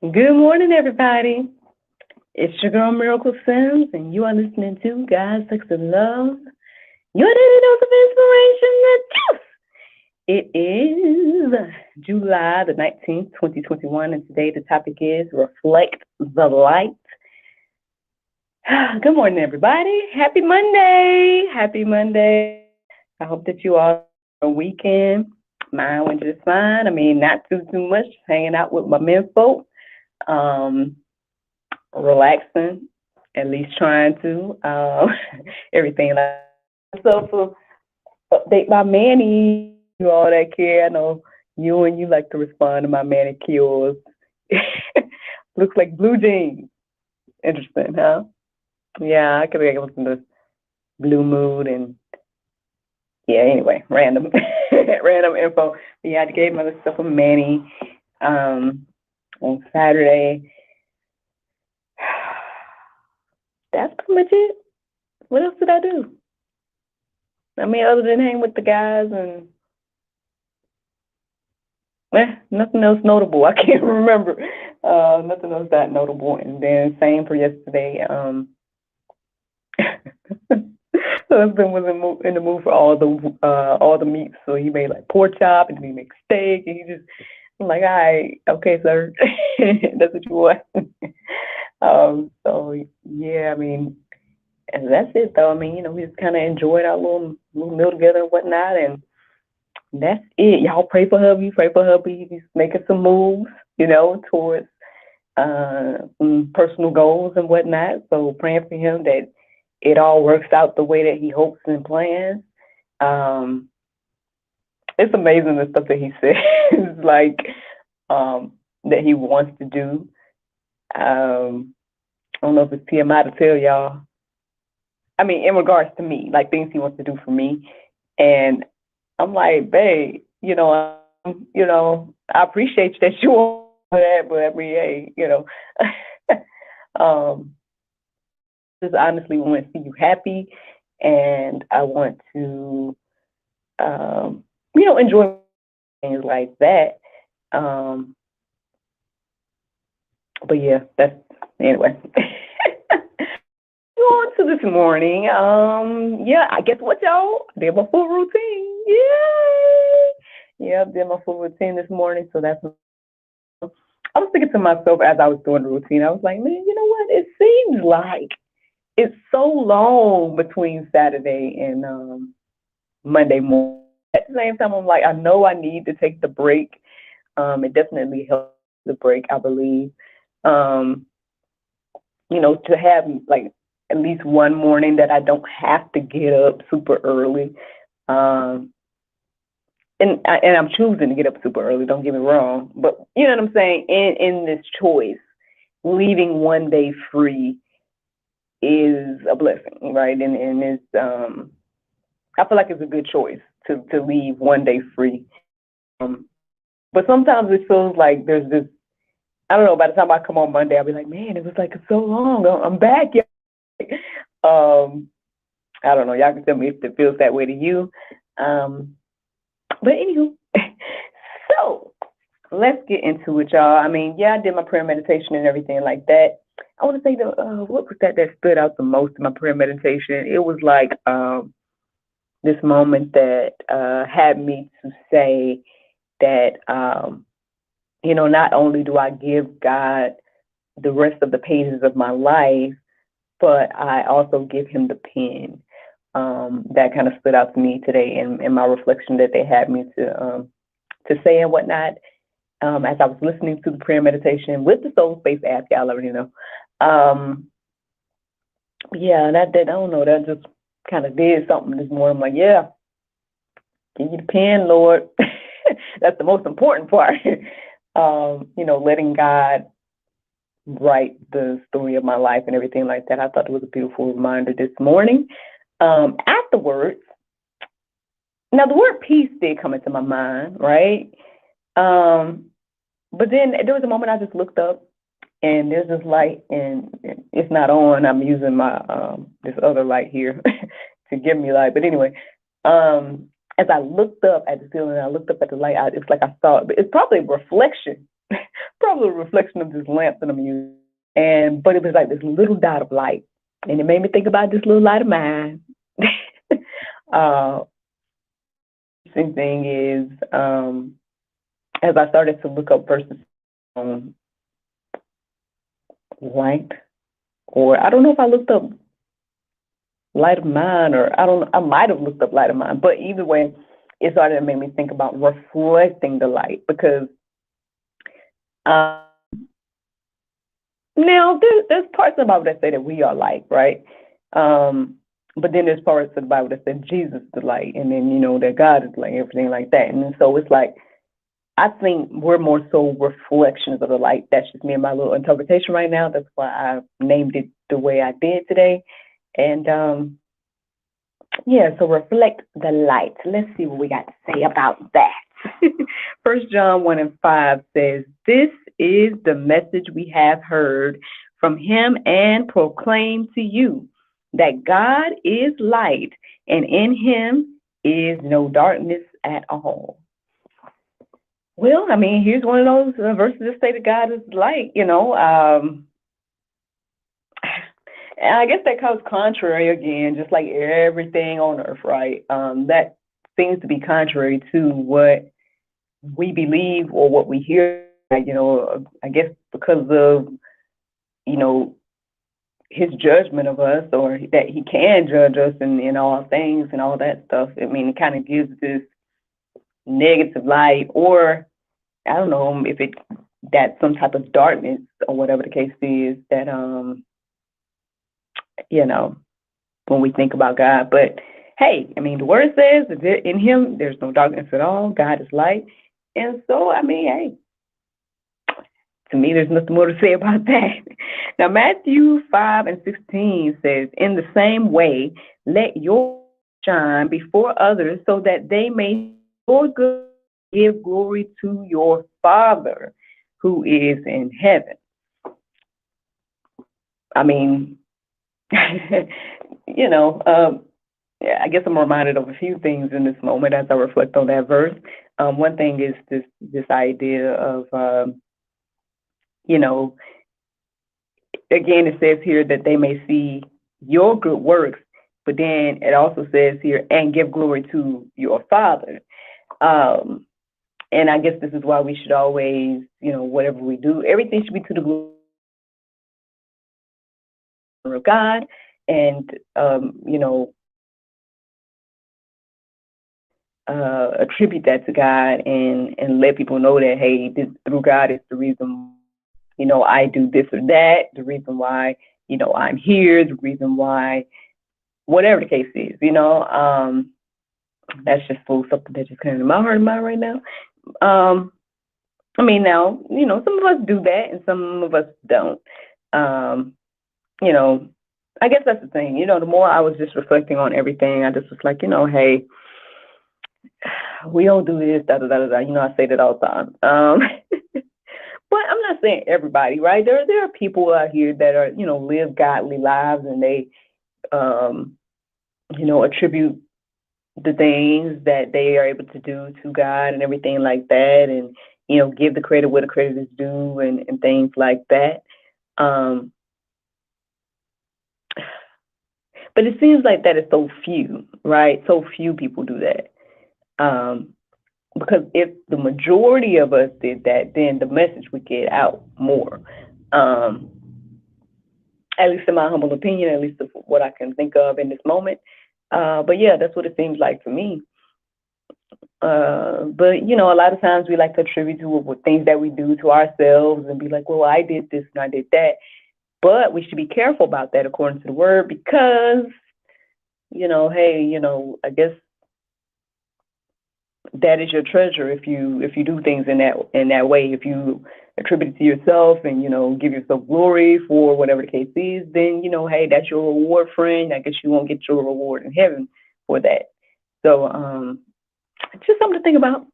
Good morning, everybody. It's your girl Miracle Sims, and you are listening to God, Sex, and Love. Your daily dose of inspiration, the juice. It is July the 19th, 2021, and today the topic is Reflect the Light. Good morning, everybody. Happy Monday. Happy Monday. I hope that you all had a weekend. Mine went just fine. I mean, not too much, hanging out with my men folk. Um, Relaxing, at least trying to. Everything like that. So update my Manny, you all that care. I know you like to respond to my manicures. Looks like blue jeans. Interesting, huh? Yeah, I could get with the blue mood and yeah. Anyway, random, random info. But yeah, I gave myself a Manny on Saturday. That's pretty much it. What else did I do? I mean, other than hang with the guys and nothing else notable. I can't remember. Nothing else that notable. And then same for yesterday. Husband was in the mood for all the meats, so he made like pork chop and then he made steak, and he just I'm like, all right, okay, sir, that's what you want. So yeah, I mean, and that's it though. I mean, we just kind of enjoyed our little meal together and whatnot, and that's it. Y'all pray for hubby. Pray for hubby. He's making some moves, towards personal goals and whatnot. So praying for him that it all works out the way that he hopes and plans. Um, it's amazing the stuff that he says, like that he wants to do. I don't know if it's TMI to tell y'all. I mean, in regards to me, like things he wants to do for me, and I'm like, babe, I appreciate that you want that, but I mean, hey, um, just honestly want to see you happy, and I want to, enjoy things like that. Um, but yeah, that's anyway. On to this morning. Yeah, I guess what y'all did my full routine. Yay! Yeah, I did my full routine this morning, so that's. I was thinking to myself as I was doing the routine, I was like, man, you know what? It seems like it's so long between Saturday and Monday morning. At the same time, I'm like, I know I need to take the break. It definitely helps the break, I believe. Um, to have like at least one morning that I don't have to get up super early. Um, and I'm choosing to get up super early. Don't get me wrong, but you know what I'm saying. In this choice, leaving one day free is a blessing, right? And it's I feel like it's a good choice to leave one day free. Um, but sometimes it feels like there's this. I don't know. By the time I come on Monday, I'll be like, man, it was like so long. I'm back. Yeah. Um, I don't know. Y'all can tell me if it feels that way to you. But anywho, so let's get into it, y'all. I mean, yeah, I did my prayer meditation and everything like that. I want to say what was that stood out the most in my prayer meditation? It was like this moment that had me to say that not only do I give God the rest of the pages of my life, but I also give him the pen. That kind of stood out to me today in my reflection that they had me to say and whatnot. As I was listening to the prayer meditation with the Soul Space app, y'all already know. Yeah, that I don't know, that just kind of did something this morning. I'm like, yeah, give you the pen, Lord. That's the most important part. Letting God write the story of my life and everything like that. I thought it was a beautiful reminder this morning. Afterwards, now the word peace did come into my mind, right? But then there was a moment I just looked up and there's this light and it's not on. I'm using my this other light here to give me light. But anyway, as I looked up at the ceiling, I looked up at the light. It's like I saw it, but it's probably a reflection probably a reflection of this lamp that I'm using. But it was like this little dot of light, and it made me think about this little light of mine. uh, Interesting thing is, as I started to look up verses on light, or I don't know if I looked up light of mine, or I might have looked up light of mine, but either way, it started to make me think about reflecting the light, because um, now there's parts of the Bible that say that we are light, right? But then there's parts of the Bible that said Jesus is the light, and then that God is light, everything like that. And so it's like, I think we're more so reflections of the light. That's just me and my little interpretation right now. That's why I named it the way I did today. And so reflect the light. Let's see what we got to say about that. 1 John 1:5 says, "This is the message we have heard from him and proclaim to you, that God is light, and in him is no darkness at all." Well, I mean, here's one of those verses that say that God is light, and I guess that comes contrary again, just like everything on earth, right? That seems to be contrary to what we believe or what we hear, I guess because of, his judgment of us, or that he can judge us in all things and all that stuff. I mean, it kind of gives this negative light, or I don't know if that's some type of darkness or whatever the case is, that when we think about God. But hey, I mean, the word says that in him there's no darkness at all. God is light. And so, I mean, hey, to me, there's nothing more to say about that. Now, Matthew 5:16 says, "In the same way, let your shine before others, so that they may see your good, give glory to your Father who is in heaven." I mean, I guess I'm reminded of a few things in this moment as I reflect on that verse. One thing is this idea of, again, it says here that they may see your good works, but then it also says here, and give glory to your Father. And I guess this is why we should always, whatever we do, everything should be to the glory of God, and attribute that to God, and let people know that, hey, this through God is the reason, I do this or that, the reason why, I'm here, the reason why, whatever the case is, that's just something that just came to my heart and mind right now. I mean, now, some of us do that and some of us don't. I guess that's the thing. The more I was just reflecting on everything, I just was like, hey, we don't do this, da da da da. I say that all the time. But I'm not saying everybody, right? There are people out here that are, live godly lives, and they, attribute the things that they are able to do to God and everything like that, and give the credit where the credit is due, and things like that. But it seems like that is so few, right? So few people do that. Because if the majority of us did that, then the message would get out more. At least in my humble opinion, at least of what I can think of in this moment. But yeah, that's what it seems like for me. But a lot of times we like to attribute to things that we do to ourselves and be like, well, I did this and I did that. But we should be careful about that according to the word, because, hey, I guess that is your treasure if you do things in that way. If you attribute it to yourself and give yourself glory for whatever the case is, then hey, that's your reward, friend. I guess you won't get your reward in heaven for that. So just something to think about.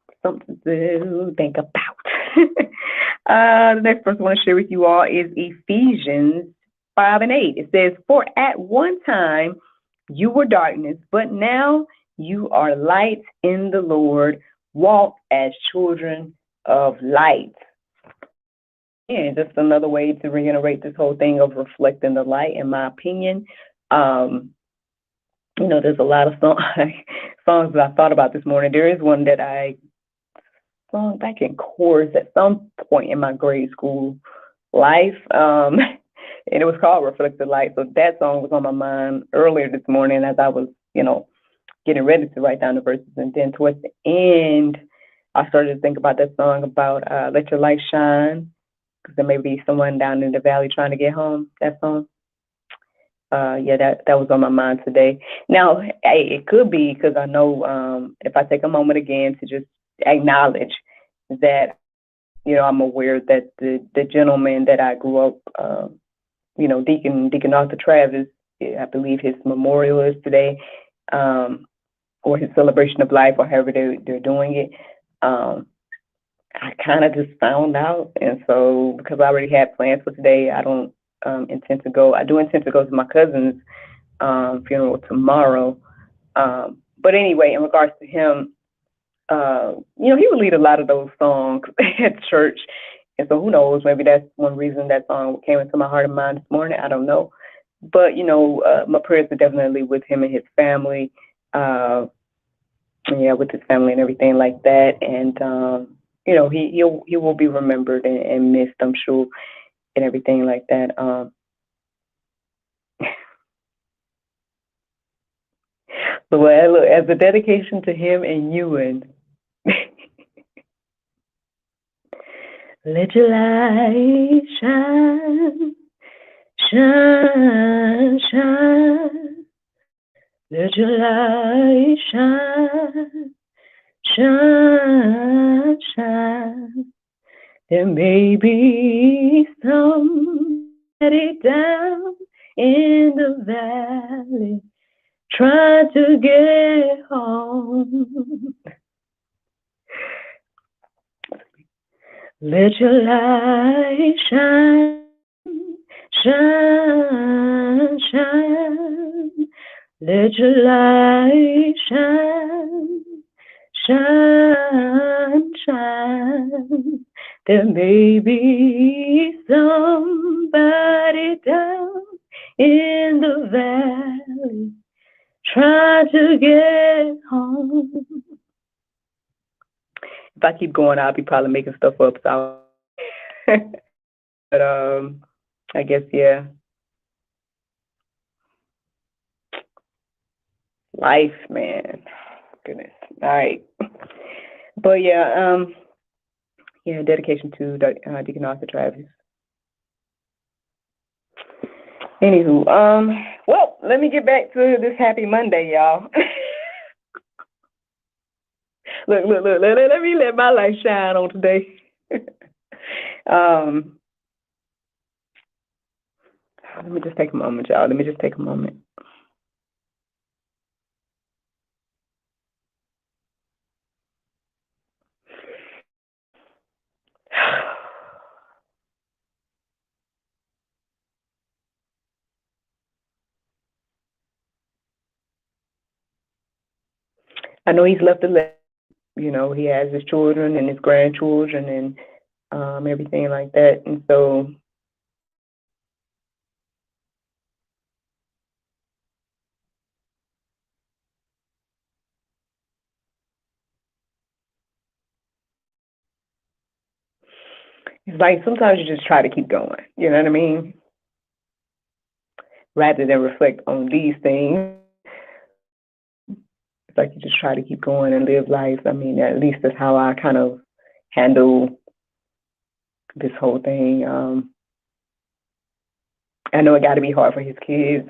The next verse I want to share with you all is Ephesians 5:8. It says, "For at one time you were darkness, but now you are light in the Lord. Walk as children of light." yeah, just another way to reiterate this whole thing of reflecting the light, in my opinion. Um, there's a lot of songs that I thought about this morning. There is one that I sung back in chorus at some point in my grade school life, and it was called Reflect the Light. So that song was on my mind earlier this morning as I was, getting ready to write down the verses. And then towards the end, I started to think about that song about Let Your Light Shine, because there may be someone down in the valley trying to get home, that song. Yeah, that was on my mind today. Now, it could be because I know if I take a moment again to just acknowledge that, I'm aware that the gentleman that I grew up, Deacon Arthur Travis, I believe his memorial is today, or his celebration of life, or however they're doing it. I kind of just found out, and so because I already had plans for today, I don't intend to go. I do intend to go to my cousin's funeral tomorrow. But anyway, in regards to him, he would lead a lot of those songs at church. And so who knows, maybe that's one reason that song came into my heart and mind this morning. I don't know. But, my prayers are definitely with him and his family. With his family and everything like that. And, he will be remembered and missed, I'm sure, and everything like that. So look, as a dedication to him and you, and let your light shine, shine, shine. Let your light shine, shine, shine. There may be somebody down in the valley trying to get home. Let your light shine, shine, shine. Let your light shine, shine, shine. There may be somebody down in the valley trying to get home. If I keep going, I'll be probably making stuff up. So, but I guess yeah. Life, man. Goodness. All right. But yeah, dedication to Deacon Arthur Travis. Anywho, well, let me get back to this happy Monday, y'all. Look, let me let my light shine on today. Let me just take a moment, y'all. Let me just take a moment. I know he's left a legacy. He has his children and his grandchildren and everything like that. And so it's like sometimes you just try to keep going. You know what I mean? Rather than reflect on these things, it's like you just try to keep going and live life. I mean, at least that's how I kind of handle this whole thing. I know it got to be hard for his kids,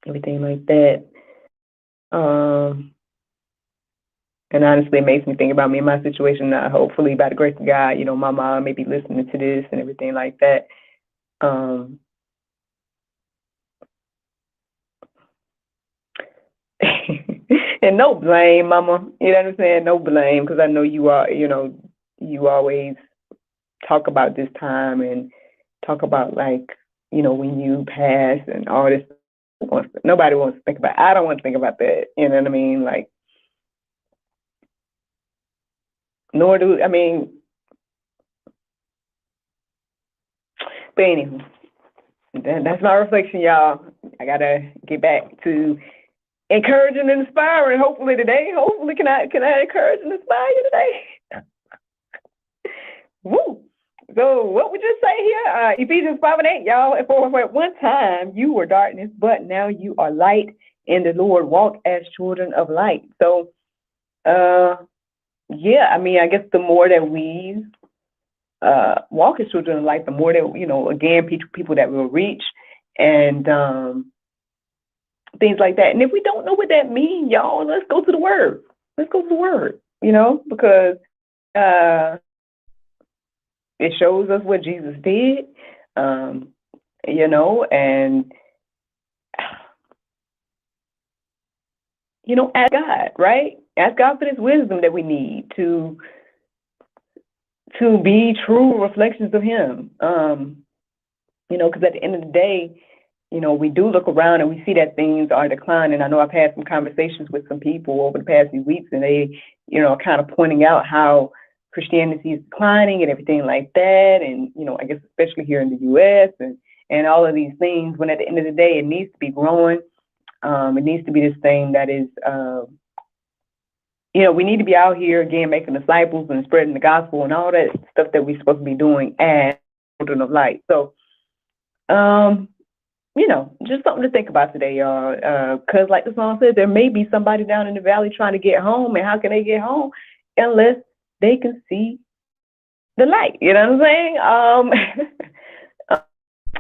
everything like that. And honestly, it makes me think about me and my situation. Hopefully, by the grace of God, my mom may be listening to this and everything like that. And no blame, Mama. You know what I'm saying? No blame, because I know you are. You always talk about this time and talk about when you pass and all this. Nobody wants to think about. I don't want to think about that. You know what I mean? Like, nor do I mean. But anyway, that's my reflection, y'all. I gotta get back to encouraging and inspiring. Hopefully today. Hopefully, can I encourage and inspire you today? Woo! So what would you say here? Ephesians 5:8, y'all. And for at one time you were darkness, but now you are light in the Lord. Walk as children of light. So, yeah, I mean, I guess the more that we walk as children of light, the more that, again, people that will reach and things like that. And if we don't know what that means, y'all, let's go to the Word. Let's go to the Word, because it shows us what Jesus did, and ask God, right? Ask God for this wisdom that we need to be true reflections of Him. Because at the end of the day, we do look around and we see that things are declining. I know I've had some conversations with some people over the past few weeks, and they, are kind of pointing out how Christianity is declining and everything like that. And, I guess especially here in the U.S. and all of these things, when at the end of the day, it needs to be growing. It needs to be this thing that is, we need to be out here, again, making disciples and spreading the gospel and all that stuff that we're supposed to be doing as children of light. So, just something to think about today, y'all. Because like the song says, there may be somebody down in the valley trying to get home. And how can they get home unless they can see the light? You know what I'm saying?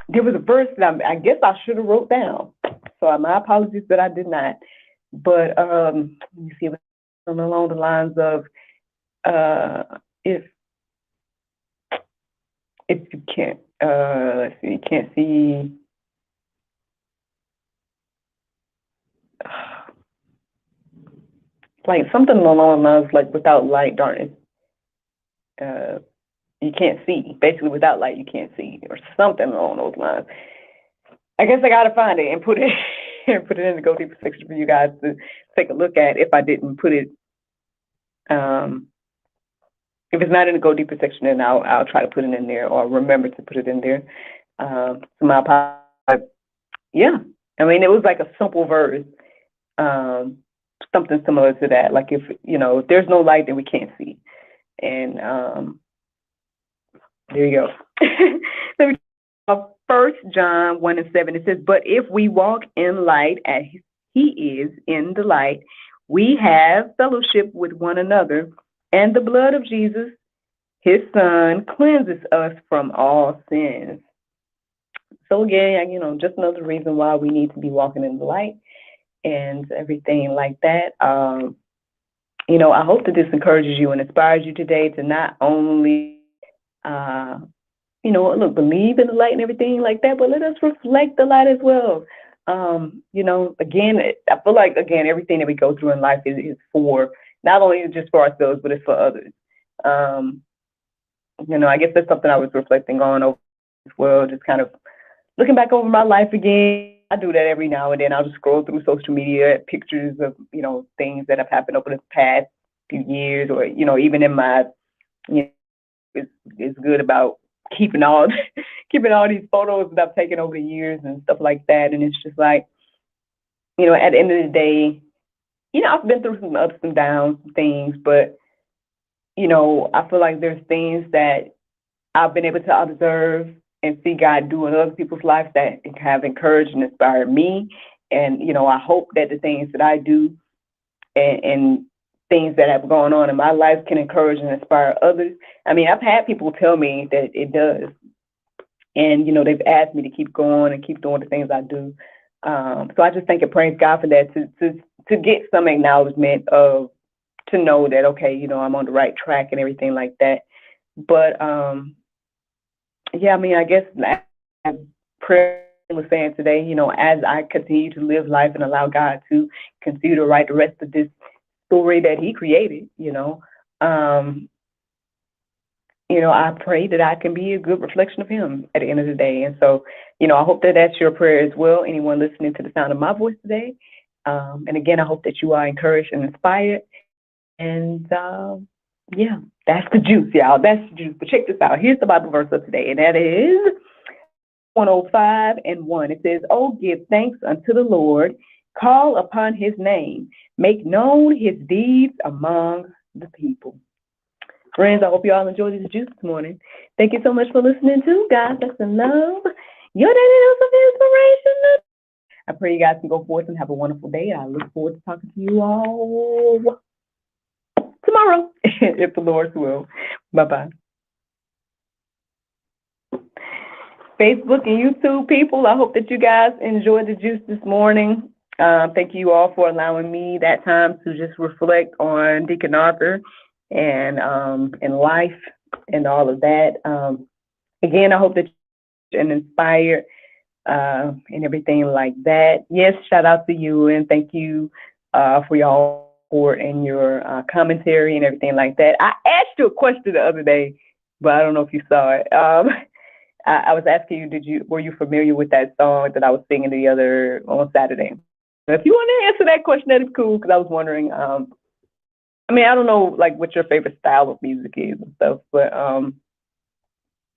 There was a verse that I guess I should have wrote down. So my apologies that I did not. But let me see, something along the lines of if you can't, let's see, you can't see. Like something along the lines like without light, darkness, you can't see. Basically, without light, you can't see, or something along those lines. I guess I gotta find it and put it in the Go Deeper section for you guys to take a look at. If I didn't put it, if it's not in the Go Deeper section, then I'll try to put it in there or remember to put it in there. So my apologies. Yeah, I mean it was like a simple verse. Something similar to that, like if there's no light, then we can't see. And there you go. 1 John 1:7, it says, "But if we walk in light as He is in the light, we have fellowship with one another, and the blood of Jesus, His Son, cleanses us from all sins." So again, just another reason why we need to be walking in the light and everything like that. I hope that this encourages you and inspires you today to not only, believe in the light and everything like that, but let us reflect the light as well. Again, I feel like, everything that we go through in life is for, not only just for ourselves, but it's for others. I guess that's something I was reflecting on over as well, just kind of looking back over my life again. I do that every now and then. I'll just scroll through social media at pictures of, things that have happened over the past few years, or, even in my, it's good about keeping all these photos that I've taken over the years and stuff like that. And it's just like, at the end of the day, I've been through some ups and downs and things, but, I feel like there's things that I've been able to observe and see God do in other people's lives that have encouraged and inspired me. And, I hope that the things that I do and things that have gone on in my life can encourage and inspire others. I mean, I've had people tell me that it does. And, they've asked me to keep going and keep doing the things I do. So I just thank and praise God for that, to get some acknowledgement of, to know that, okay, I'm on the right track and everything like that. But, yeah, I mean, I guess as prayer was saying today, as I continue to live life and allow God to continue to write the rest of this story that He created, I pray that I can be a good reflection of Him at the end of the day. And so, I hope that that's your prayer as well, anyone listening to the sound of my voice today. And again, I hope that you are encouraged and inspired. And yeah, that's the juice, y'all. That's the juice. But check this out. Here's the Bible verse of today, and that is 105:1. It says, "Oh, give thanks unto the Lord, call upon his name, make known his deeds among the people." Friends, I hope you all enjoyed this juice this morning. Thank you so much for listening to God That's in Love, your daily dose of inspiration. I pray you guys can go forth and have a wonderful day. I look forward to talking to you all tomorrow, if the Lord's will. Bye-bye. Facebook and YouTube people, I hope that you guys enjoyed the juice this morning. Thank you all for allowing me that time to just reflect on Deacon Arthur and life and all of that. Again, I hope that you're inspired and everything like that. Yes, shout out to you and thank you for your support and your commentary and everything like that. I asked you a question the other day, but I don't know if you saw it. I was asking you, were you familiar with that song that I was singing on Saturday? If you want to answer that question, that is cool, because I was wondering, I don't know, like, what your favorite style of music is and stuff, but,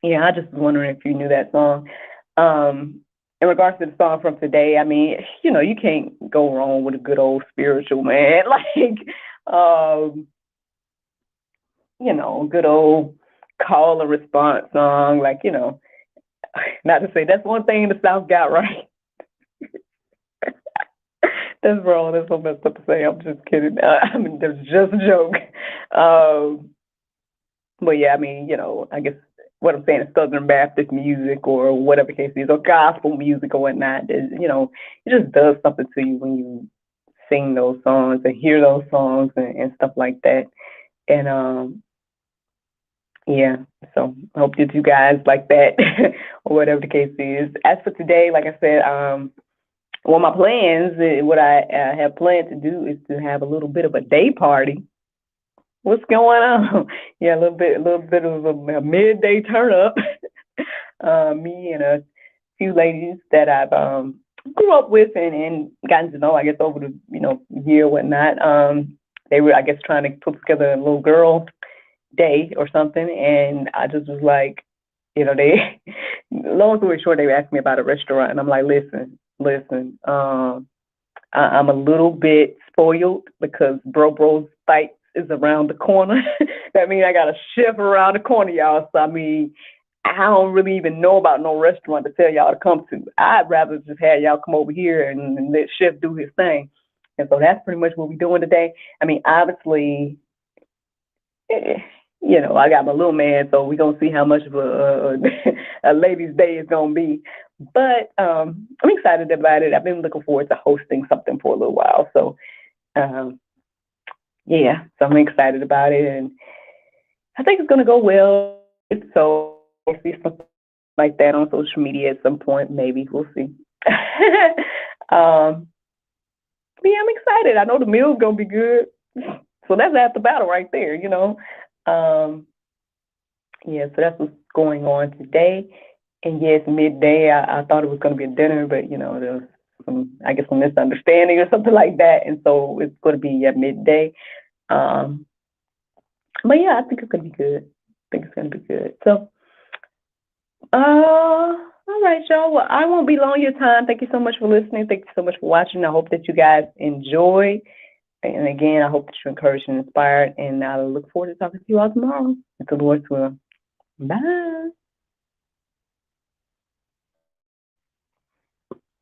yeah, I just was wondering if you knew that song. In regards to the song from today, you can't go wrong with a good old spiritual, man. Like, good old call and response song, like, not to say that's one thing the South got right. That's wrong. That's so messed up to say. I'm just kidding. That's just a joke. But yeah, I guess what I'm saying is Southern Baptist music or whatever the case is, or gospel music or whatnot. It just does something to you when you sing those songs and hear those songs and stuff like that. And yeah, so I hope that you guys like that or whatever the case is. As for today, like I said, one of my plans, what I have planned to do is to have a little bit of a day party. What's going on? Yeah, a little bit of a midday turn up. Me and a few ladies that I've grew up with and gotten to know, I guess, over the year or whatnot. They were, I guess, trying to put together a little girl day or something, and I just was like, they, long story short, they asked me about a restaurant, and I'm like, listen, I'm a little bit spoiled because Bro's Bites is around the corner. That means I got a chef around the corner, y'all. So I don't really even know about no restaurant to tell y'all to come to. I'd rather just have y'all come over here and let chef do his thing. And so that's pretty much what we're doing today. Obviously, I got my little man, so we're going to see how much of a ladies' day is going to be. But I'm excited about it. I've been looking forward to hosting something for a little while. So, yeah, so I'm excited about it. And I think it's going to go well. So we'll see something like that on social media at some point. Maybe. We'll see. But yeah, I'm excited. I know the meal's going to be good. So that's half the battle right there, Yeah, so that's what's going on today. And yes, midday, I thought it was going to be a dinner, but, there was some misunderstanding or something like that. And so it's going to be at midday. But yeah, I think it's going to be good. So, all right, y'all. Well, I won't be long your time. Thank you so much for listening. Thank you so much for watching. I hope that you guys enjoy. And again, I hope that you're encouraged and inspired. And I look forward to talking to you all tomorrow. If the Lord's will. Bye.